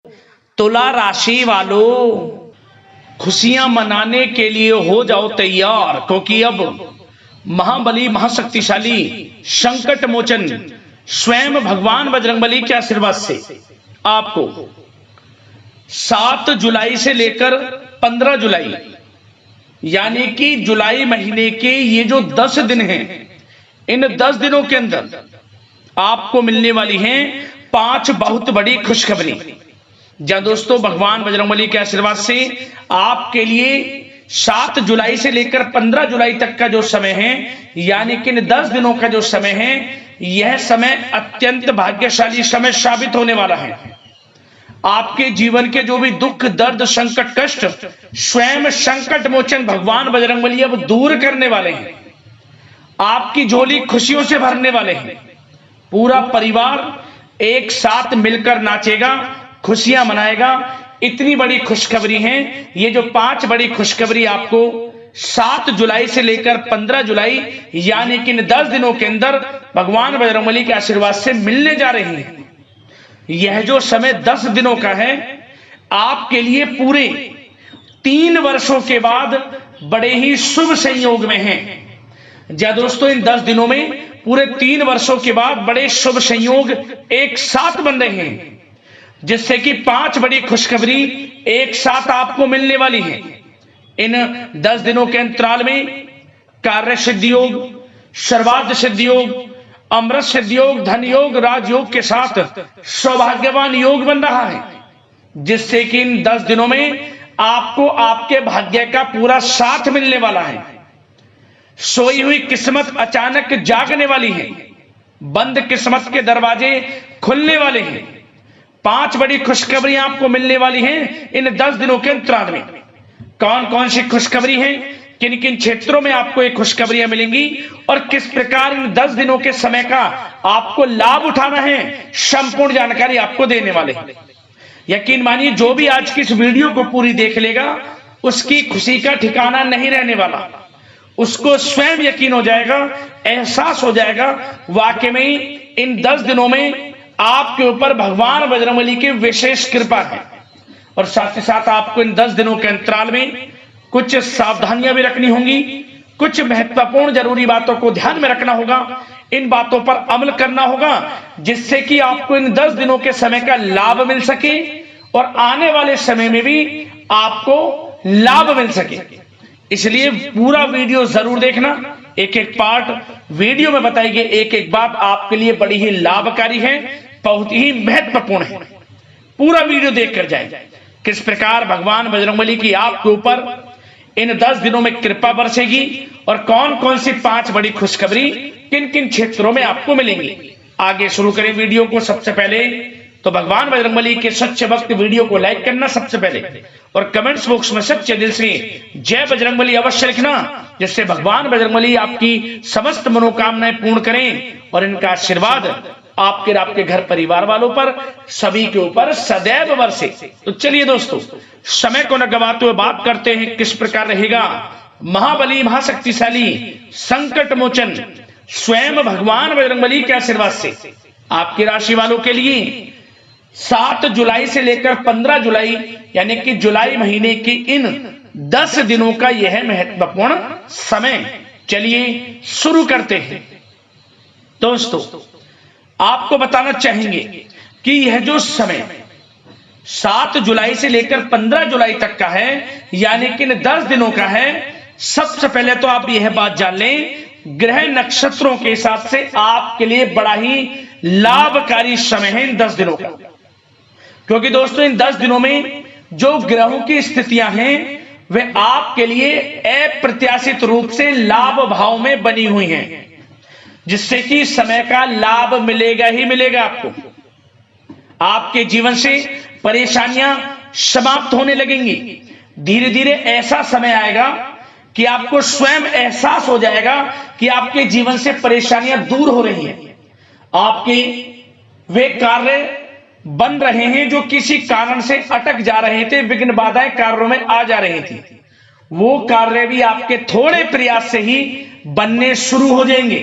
तुला राशि वालों, खुशियां मनाने के लिए हो जाओ तैयार, क्योंकि अब महाबली महाशक्तिशाली संकट मोचन स्वयं भगवान बजरंगबली के आशीर्वाद से आपको 7 जुलाई से लेकर 15 जुलाई यानी कि जुलाई महीने के ये जो 10 दिन हैं, इन 10 दिनों के अंदर आपको मिलने वाली हैं 5 बहुत बड़ी खुशखबरी। जहां दोस्तों भगवान बजरंगबली के आशीर्वाद से आपके लिए 7 जुलाई से लेकर 15 जुलाई तक का जो समय है, यानी कि इन 10 दिनों का जो समय है, यह समय अत्यंत भाग्यशाली समय साबित होने वाला है। आपके जीवन के जो भी दुख दर्द संकट कष्ट स्वयं संकट मोचन भगवान बजरंगबली अब दूर करने वाले हैं। आपकी झोली खुशियों से भरने वाले हैं। पूरा परिवार एक साथ मिलकर नाचेगा, खुशियां मनाएगा। इतनी बड़ी खुशखबरी है। ये जो 5 बड़ी खुशखबरी आपको 7 जुलाई से लेकर 15 जुलाई यानी कि इन 10 दिनों के अंदर भगवान बजरंगबली के आशीर्वाद से मिलने जा रही है। यह जो समय 10 दिनों का है, आपके लिए पूरे 3 वर्षों के बाद बड़े ही शुभ संयोग में है। जहां दोस्तों इन 10 दिनों में पूरे 3 वर्षों के बाद बड़े शुभ संयोग एक साथ बन रहे हैं, जिससे कि 5 बड़ी खुशखबरी एक साथ आपको मिलने वाली है। इन 10 दिनों के अंतराल में कार्य सिद्धि योग, सर्वार्थ सिद्धि योग, अमृत सिद्धि योग, धन योग, राजयोग के साथ सौभाग्यवान योग बन रहा है, जिससे कि इन 10 दिनों में आपको आपके भाग्य का पूरा साथ मिलने वाला है। सोई हुई किस्मत अचानक जागने वाली है। बंद किस्मत के दरवाजे खुलने वाले हैं। 5 बड़ी खुशखबरी आपको मिलने वाली हैं इन 10 दिनों के अंतराल में। कौन कौन सी खुशखबरी हैं, किन किन क्षेत्रों में आपको ये खुशखबरियां मिलेंगी और किस प्रकार इन 10 दिनों के समय का आपको लाभ उठाना है, संपूर्ण जानकारी आपको देने वाले हैं। यकीन मानिए, जो भी आज की इस वीडियो को पूरी देख लेगा, उसकी खुशी का ठिकाना नहीं रहने वाला। उसको स्वयं यकीन हो जाएगा, एहसास हो जाएगा, वाकई में इन 10 दिनों में आपके ऊपर भगवान बजरंगबली की विशेष कृपा है। और साथ ही साथ आपको इन 10 दिनों के अंतराल में कुछ सावधानियां भी रखनी होंगी, कुछ महत्वपूर्ण जरूरी बातों को ध्यान में रखना होगा, इन बातों पर अमल करना होगा, जिससे कि आपको इन 10 दिनों के समय का लाभ मिल सके और आने वाले समय में भी आपको लाभ मिल सके। इसलिए पूरा वीडियो जरूर देखना। एक एक पार्ट वीडियो में बताई गई एक एक बात आपके लिए बड़ी ही लाभकारी है, बहुत ही महत्वपूर्ण है। पूरा वीडियो देखकर जाए किस प्रकार भगवान बजरंगबली की आपके ऊपर इन 10 दिनों में कृपा बरसेगी और कौन कौन सी 5 बड़ी खुशखबरी किन किन क्षेत्रों में आपको मिलेंगी। आगे शुरू करें वीडियो को। सबसे पहले तो भगवान बजरंगबली के सच्चे भक्त वीडियो को लाइक करना सबसे पहले, और कमेंट्स बॉक्स में सच्चे दिल से जय बजरंगबली अवश्य लिखना, जिससे भगवान बजरंगबली आपकी समस्त मनोकामनाएं पूर्ण करें और इनका आशीर्वाद आपके घर परिवार वालों पर सभी के ऊपर सदैव बरसे। तो चलिए दोस्तों, समय को न गवाते हुए बात करते हैं किस प्रकार रहेगा महाबली महाशक्तिशाली संकट मोचन स्वयं भगवान बजरंगबली के आशीर्वाद से आपकी राशि वालों के लिए 7 जुलाई से लेकर 15 जुलाई यानी कि जुलाई महीने की इन 10 दिनों का यह महत्वपूर्ण समय। चलिए शुरू करते हैं। दोस्तों, आपको बताना चाहेंगे कि यह जो समय 7 जुलाई से लेकर 15 जुलाई तक का है, यानी कि इन 10 दिनों का है, सबसे पहले तो आप यह बात जान लें, ग्रह नक्षत्रों के हिसाब से आपके लिए बड़ा ही लाभकारी समय है इन 10 दिनों का। क्योंकि दोस्तों इन 10 दिनों में जो ग्रहों की स्थितियां हैं वे आपके लिए अप्रत्याशित रूप से लाभ भाव में बनी हुई हैं, जिससे कि समय का लाभ मिलेगा ही मिलेगा आपको। आपके जीवन से परेशानियां समाप्त होने लगेंगी। धीरे धीरे ऐसा समय आएगा कि आपको स्वयं एहसास हो जाएगा कि आपके जीवन से परेशानियां दूर हो रही हैं। आपके वे कार्य बन रहे हैं जो किसी कारण से अटक जा रहे थे, विघ्न बाधाएं कार्यों में आ जा रही थी, वो कार्य भी आपके थोड़े प्रयास से ही बनने शुरू हो जाएंगे।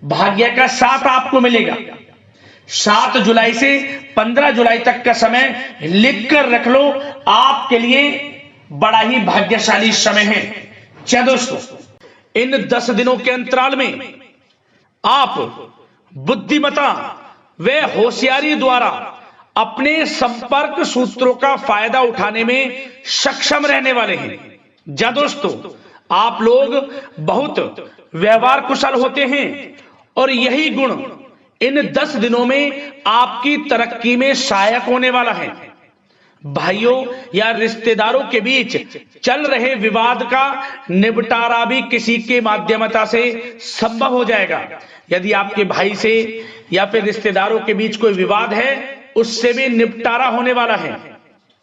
भाग्य का साथ आपको मिलेगा। 7 जुलाई से 15 जुलाई तक का समय लिख कर रख लो, आपके लिए बड़ा ही भाग्यशाली समय है। क्या दोस्तों, इन 10 दिनों के अंतराल में आप बुद्धिमता व होशियारी द्वारा अपने संपर्क सूत्रों का फायदा उठाने में सक्षम रहने वाले हैं। जा दोस्तों, आप लोग बहुत व्यवहार कुशल होते हैं और यही गुण इन 10 दिनों में आपकी तरक्की में सहायक होने वाला है। भाइयों या रिश्तेदारों के बीच चल रहे विवाद का निपटारा भी किसी के माध्यमता से संभव हो जाएगा। यदि आपके भाई से या फिर रिश्तेदारों के बीच कोई विवाद है, उससे भी निपटारा होने वाला है।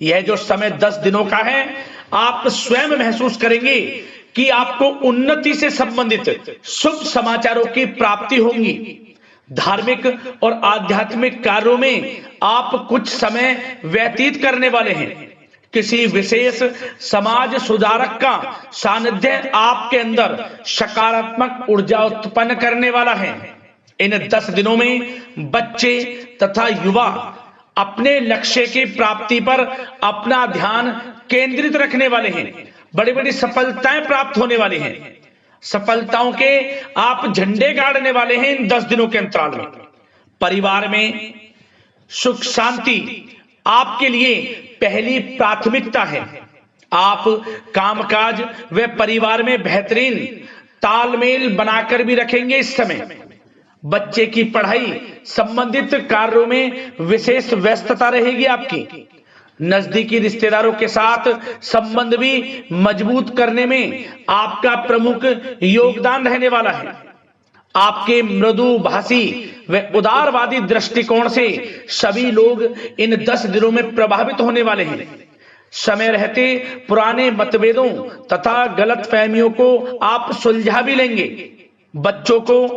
यह जो समय 10 दिनों का है, आप स्वयं महसूस करेंगे कि आपको उन्नति से संबंधित शुभ समाचारों की प्राप्ति होगी। धार्मिक और आध्यात्मिक कार्यों में आप कुछ समय व्यतीत करने वाले हैं। किसी विशेष समाज सुधारक का सानिध्य आपके अंदर सकारात्मक ऊर्जा उत्पन्न करने वाला है। इन 10 दिनों में बच्चे तथा युवा अपने लक्ष्य की प्राप्ति पर अपना ध्यान केंद्रित रखने वाले हैं। बड़ी बड़ी सफलताएं प्राप्त होने वाली हैं। सफलताओं के आप झंडे गाड़ने वाले हैं इन 10 दिनों के अंतराल में। परिवार में सुख शांति आपके लिए पहली प्राथमिकता है। आप कामकाज व परिवार में बेहतरीन तालमेल बनाकर भी रखेंगे। इस समय बच्चे की पढ़ाई संबंधित कार्यों में विशेष व्यस्तता रहेगी आपकी। नजदीकी रिश्तेदारों के साथ संबंध भी मजबूत करने में आपका प्रमुख योगदान रहने वाला है। आपके मृदु भाषी व उदारवादी दृष्टिकोण से सभी लोग इन 10 दिनों में प्रभावित होने वाले हैं। समय रहते पुराने मतभेदों तथा गलतफहमियों को आप सुलझा भी लेंगे। बच्चों को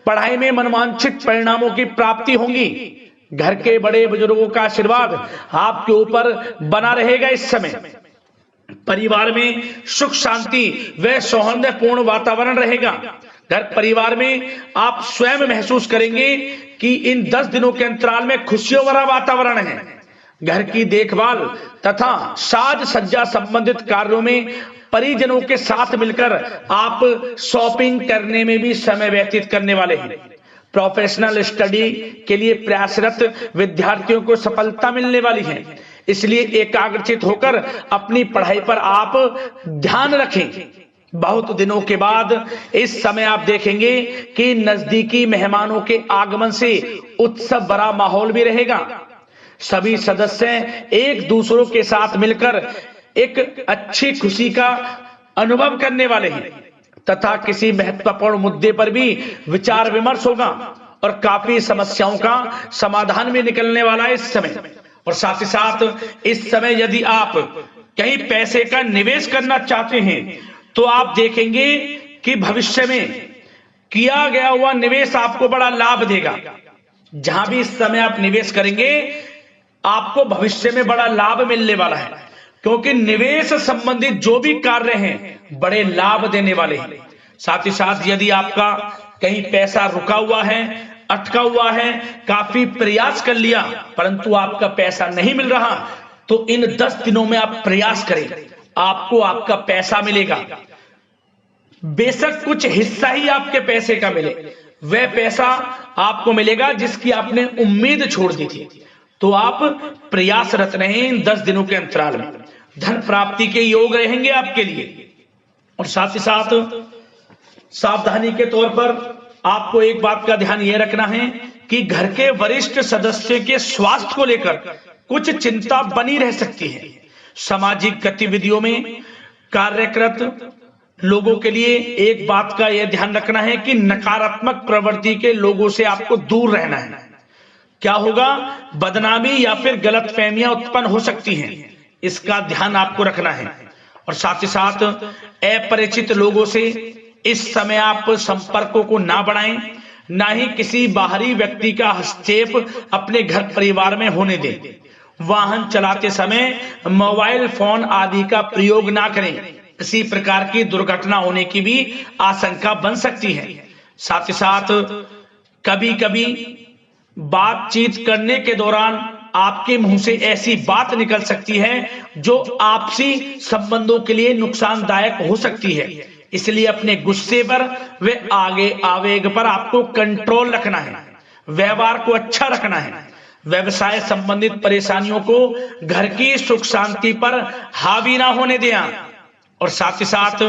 पढ़ाई में मनवांछित परिणामों की प्राप्ति होगी। घर के बड़े बुजुर्गों का आशीर्वाद आपके ऊपर बना रहेगा। इस समय परिवार में सुख शांति व सौहार्दपूर्ण वातावरण रहेगा। घर परिवार में आप स्वयं महसूस करेंगे कि इन 10 दिनों के अंतराल में खुशियों भरा वातावरण है। घर की देखभाल तथा साज सज्जा संबंधित कार्यों में परिजनों के साथ मिलकर आप शॉपिंग करने में भी समय व्यतीत करने वाले हैं। प्रोफेशनल स्टडी के लिए प्रयासरत विद्यार्थियों को सफलता मिलने वाली है, इसलिए एकाग्रचित होकर अपनी पढ़ाई पर आप ध्यान रखें। बहुत दिनों के बाद इस समय आप देखेंगे कि नजदीकी मेहमानों के आगमन से उत्सव भरा माहौल भी रहेगा। सभी सदस्य एक दूसरों के साथ मिलकर एक अच्छी खुशी का अनुभव करने वाले हैं तथा किसी महत्वपूर्ण मुद्दे पर भी विचार विमर्श होगा और काफी समस्याओं का समाधान भी निकलने वाला है इस समय। और साथ ही साथ इस समय यदि आप कहीं पैसे का निवेश करना चाहते हैं तो आप देखेंगे कि भविष्य में किया गया हुआ निवेश आपको बड़ा लाभ देगा। जहां भी इस समय आप निवेश करेंगे आपको भविष्य में बड़ा लाभ मिलने वाला है, क्योंकि निवेश संबंधित जो भी कार्य हैं बड़े लाभ देने वाले हैं। साथ ही साथ यदि आपका कहीं पैसा रुका हुआ है, अटका हुआ है, काफी प्रयास कर लिया परंतु आपका पैसा नहीं मिल रहा, तो इन 10 दिनों में आप प्रयास करें, आपको आपका पैसा मिलेगा। बेशक कुछ हिस्सा ही आपके पैसे का मिले, वह पैसा आपको मिलेगा जिसकी आपने उम्मीद छोड़ दी थी। तो आप प्रयासरत रहें इन 10 दिनों के अंतराल में। धन प्राप्ति के योग रहेंगे आपके लिए। और साथ ही साथ सावधानी के तौर पर आपको एक बात का ध्यान यह रखना है कि घर के वरिष्ठ सदस्य के स्वास्थ्य को लेकर कुछ चिंता बनी रह सकती है। सामाजिक गतिविधियों में कार्यरत लोगों के लिए एक बात का यह ध्यान रखना है कि नकारात्मक प्रवृत्ति के लोगों से आपको दूर रहना है। क्या होगा, बदनामी या फिर गलतफहमियां उत्पन्न हो सकती हैं, इसका ध्यान आपको रखना है। और साथ ही साथ अपरिचित लोगों से इस समय आप संपर्कों को ना बढ़ाएं, ना ही किसी बाहरी व्यक्ति का हस्तक्षेप अपने घर परिवार में होने दें। वाहन चलाते समय मोबाइल फोन आदि का प्रयोग ना करें, किसी प्रकार की दुर्घटना होने की भी आशंका बन सकती है। साथ ही साथ कभी कभी बातचीत करने के दौरान आपके मुंह से ऐसी बात निकल सकती है जो आपसी संबंधों के लिए नुकसानदायक हो सकती है। इसलिए अपने गुस्से पर व आगे आवेग पर आपको कंट्रोल रखना है, व्यवहार को अच्छा रखना है। व्यवसाय संबंधित परेशानियों को घर की सुख शांति पर हावी ना होने दें। और साथ ही साथ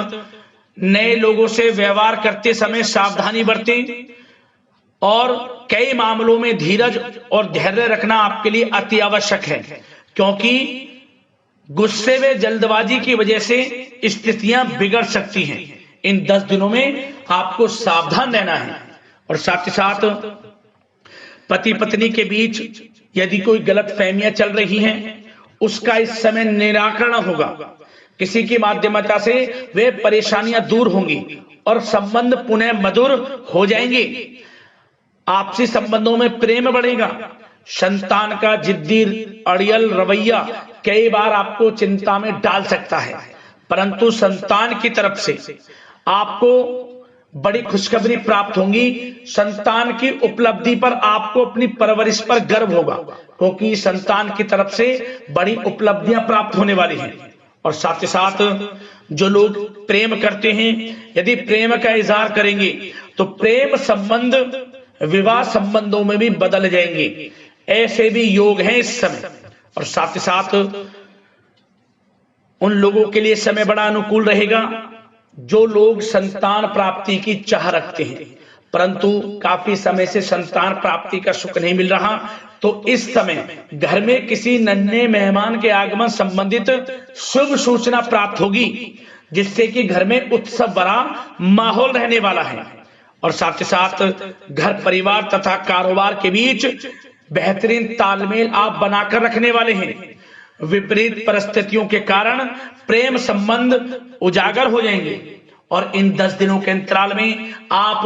नए लोगों से व्यवहार करते समय सावधानी बरतें और कई मामलों में धीरज और धैर्य रखना आपके लिए अति आवश्यक है, क्योंकि गुस्से में जल्दबाजी की वजह से स्थितियां बिगड़ सकती हैं। इन 10 दिनों में आपको सावधान रहना है। और साथ ही साथ पति पत्नी के बीच यदि कोई गलत फहमियां चल रही हैं, उसका इस समय निराकरण होगा। किसी की माध्यमता से वे परेशानियां दूर होंगी और संबंध पुनः मधुर हो जाएंगे। आपसी संबंधों में प्रेम बढ़ेगा। संतान का जिद्दी अड़ियल रवैया कई बार आपको चिंता में डाल सकता है, परंतु संतान की तरफ से आपको बड़ी खुशखबरी प्राप्त होगी। संतान की उपलब्धि पर आपको अपनी परवरिश पर गर्व होगा, क्योंकि संतान की तरफ से बड़ी उपलब्धियां प्राप्त होने वाली हैं। और साथ ही साथ जो लोग प्रेम करते हैं, यदि प्रेम का इजहार करेंगे तो प्रेम संबंध विवाह संबंधों में भी बदल जाएंगे। ऐसे भी योग हैं इस समय। और साथ ही साथ उन लोगों के लिए समय बड़ा अनुकूल रहेगा जो लोग संतान प्राप्ति की चाह रखते हैं, परंतु काफी समय से संतान प्राप्ति का सुख नहीं मिल रहा, तो इस समय घर में किसी नन्हे मेहमान के आगमन संबंधित शुभ सूचना प्राप्त होगी, जिससे कि घर में उत्सव भरा माहौल रहने वाला है। और साथ ही साथ घर परिवार तथा कारोबार के बीच बेहतरीन तालमेल आप बनाकर रखने वाले हैं। विपरीत परिस्थितियों के कारण प्रेम संबंध उजागर हो जाएंगे। और इन 10 दिनों के अंतराल में आप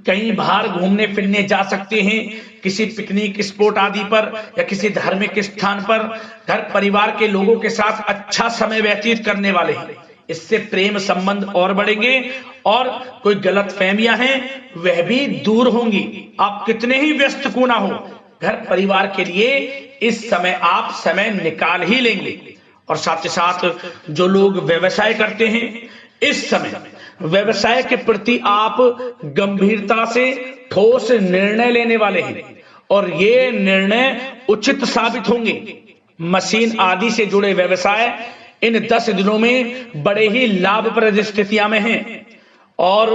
कहीं बाहर घूमने फिरने जा सकते हैं, किसी पिकनिक स्पॉट आदि पर या किसी धार्मिक स्थान पर घर परिवार के लोगों के साथ अच्छा समय व्यतीत करने वाले हैं। इससे प्रेम संबंध और बढ़ेंगे और कोई गलत फहमियां हैं वह भी दूर होंगी। आप कितने ही व्यस्त क्यों ना हो, घर परिवार के लिए इस समय आप समय निकाल ही लेंगे। और साथ ही साथ जो लोग व्यवसाय करते हैं, इस समय व्यवसाय के प्रति आप गंभीरता से ठोस निर्णय लेने वाले हैं और ये निर्णय उचित साबित होंगे। मशीन आदि से जुड़े व्यवसाय इन 10 दिनों में बड़े ही लाभप्रद स्थितियां में हैं। और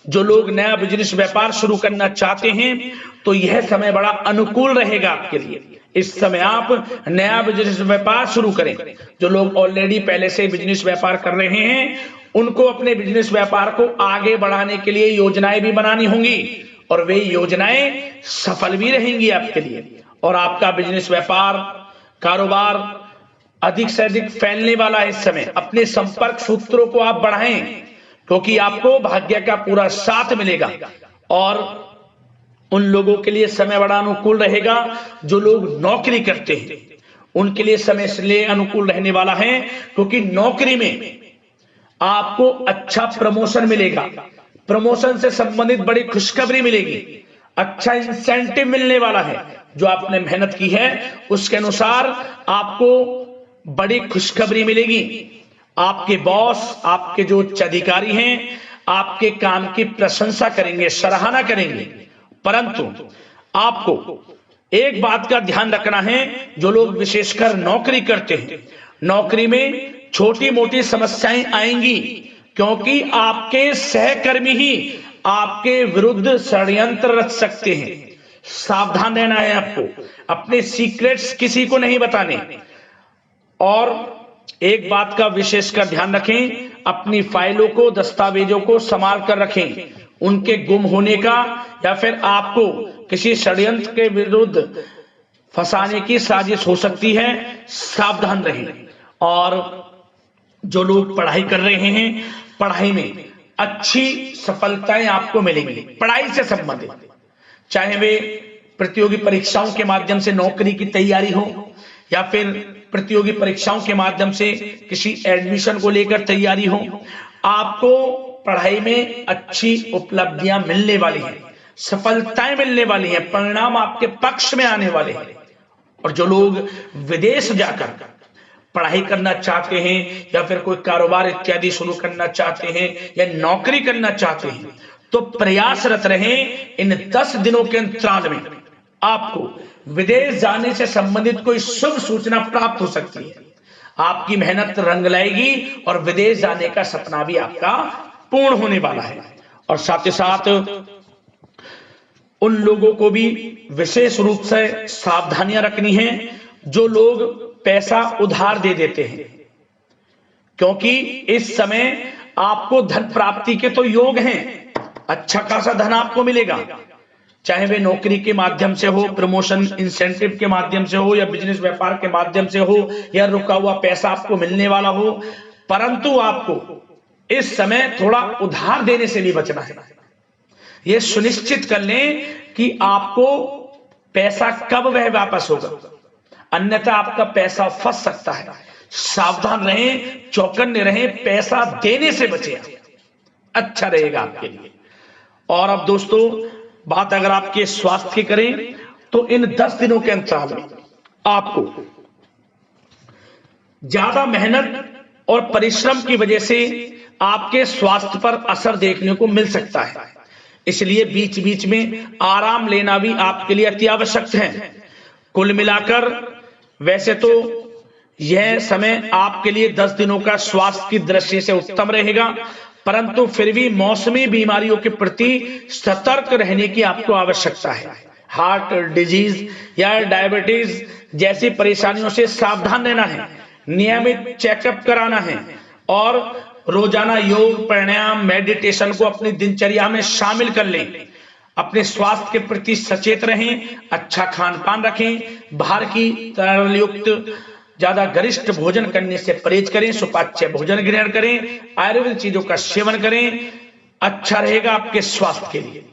जो लोग नया बिजनेस व्यापार शुरू करना चाहते हैं तो यह समय बड़ा अनुकूल रहेगा आपके लिए। इस समय आप नया बिजनेस व्यापार शुरू करें। जो लोग ऑलरेडी पहले से बिजनेस व्यापार कर रहे हैं, उनको अपने बिजनेस व्यापार को आगे बढ़ाने के लिए योजनाएं भी बनानी होंगी और वे योजनाएं सफल भी रहेंगी आपके लिए। और आपका बिजनेस व्यापार कारोबार अधिक से अधिक फैलने वाला है। इस समय अपने संपर्क सूत्रों को आप बढ़ाएं, क्योंकि आपको भाग्य का पूरा साथ मिलेगा। और उन लोगों के लिए समय बड़ा अनुकूल रहेगा जो लोग नौकरी करते हैं, उनके लिए समय इसलिए अनुकूल रहने वाला है क्योंकि नौकरी में आपको अच्छा प्रमोशन मिलेगा। प्रमोशन से संबंधित बड़ी खुशखबरी मिलेगी, अच्छा इंसेंटिव मिलने वाला है। जो आपने मेहनत की है उसके अनुसार आपको बड़ी खुशखबरी मिलेगी। आपके बॉस, आपके जो उच्च अधिकारी हैं, आपके काम की प्रशंसा करेंगे, सराहना करेंगे। परंतु आपको एक बात का ध्यान रखना है, जो लोग विशेषकर नौकरी करते हैं, नौकरी में छोटी मोटी समस्याएं आएंगी, क्योंकि आपके सहकर्मी ही आपके विरुद्ध षड्यंत्र रच सकते हैं। सावधान रहना है आपको, अपने सीक्रेट्स किसी को नहीं बताने। और एक बात का विशेषकर ध्यान रखें, अपनी फाइलों को, दस्तावेजों को संभाल कर रखें। उनके गुम होने का या फिर आपको किसी षड्यंत्र के विरुद्ध फंसाने की साजिश हो सकती है, सावधान रहें। और जो लोग पढ़ाई कर रहे हैं, पढ़ाई में अच्छी सफलताएं आपको मिलेंगी। पढ़ाई से संबंधित, चाहे वे प्रतियोगी परीक्षाओं के माध्यम से नौकरी की तैयारी हो या फिर प्रतियोगी परीक्षाओं के माध्यम से किसी एडमिशन को लेकर तैयारी हो, आपको पढ़ाई में अच्छी उपलब्धियां मिलने वाली हैं। सफलताएं मिलने वाली हैं, परिणाम आपके पक्ष में आने वाले हैं। और जो लोग विदेश जाकर पढ़ाई करना चाहते हैं या फिर कोई कारोबार इत्यादि शुरू करना चाहते हैं या नौकरी करना चाहते हैं, तो प्रयासरत रहें। इन 10 दिनों के अंतराल में आपको विदेश जाने से संबंधित कोई शुभ सूचना प्राप्त हो सकती है। आपकी मेहनत रंग लाएगी और विदेश जाने का सपना भी आपका पूर्ण होने वाला है। और साथ ही साथ उन लोगों को भी विशेष रूप से सावधानियां रखनी है जो लोग पैसा उधार दे देते हैं, क्योंकि इस समय आपको धन प्राप्ति के तो योग हैं, अच्छा खासा धन आपको मिलेगा, चाहे वे नौकरी के माध्यम से हो, प्रमोशन इंसेंटिव के माध्यम से हो, या बिजनेस व्यापार के माध्यम से हो, या रुका हुआ पैसा आपको मिलने वाला हो। परंतु आपको इस समय थोड़ा उधार देने से भी बचना है। यह सुनिश्चित कर लें कि आपको पैसा कब वह वापस होगा, अन्यथा आपका पैसा फंस सकता है। सावधान रहें, चौकन्ने रहें, पैसा देने से बचें, अच्छा रहेगा आपके लिए। और अब दोस्तों, बात अगर आपके स्वास्थ्य की करें तो इन 10 दिनों के अंतराल में आपको ज्यादा मेहनत और परिश्रम की वजह से आपके स्वास्थ्य पर असर देखने को मिल सकता है। इसलिए बीच बीच में आराम लेना भी आपके लिए अति आवश्यक है। कुल मिलाकर वैसे तो यह समय आपके लिए 10 दिनों का स्वास्थ्य की दृष्टि से उत्तम रहेगा, परंतु फिर भी मौसमी बीमारियों के प्रति सतर्क रहने की आपको आवश्यकता है। हार्ट डिजीज या डायबिटीज जैसी परेशानियों से सावधान रहना है, नियमित चेकअप कराना है और रोजाना योग, प्राणायाम, मेडिटेशन को अपनी दिनचर्या में शामिल कर लें। अपने स्वास्थ्य के प्रति सचेत रहें, अच्छा खान पान रखें, बाहर की तरल युक्त ज्यादा गरिष्ठ भोजन करने से परहेज करें, सुपाच्य भोजन ग्रहण करें, आयुर्वेद चीजों का सेवन करें, अच्छा रहेगा आपके स्वास्थ्य के लिए।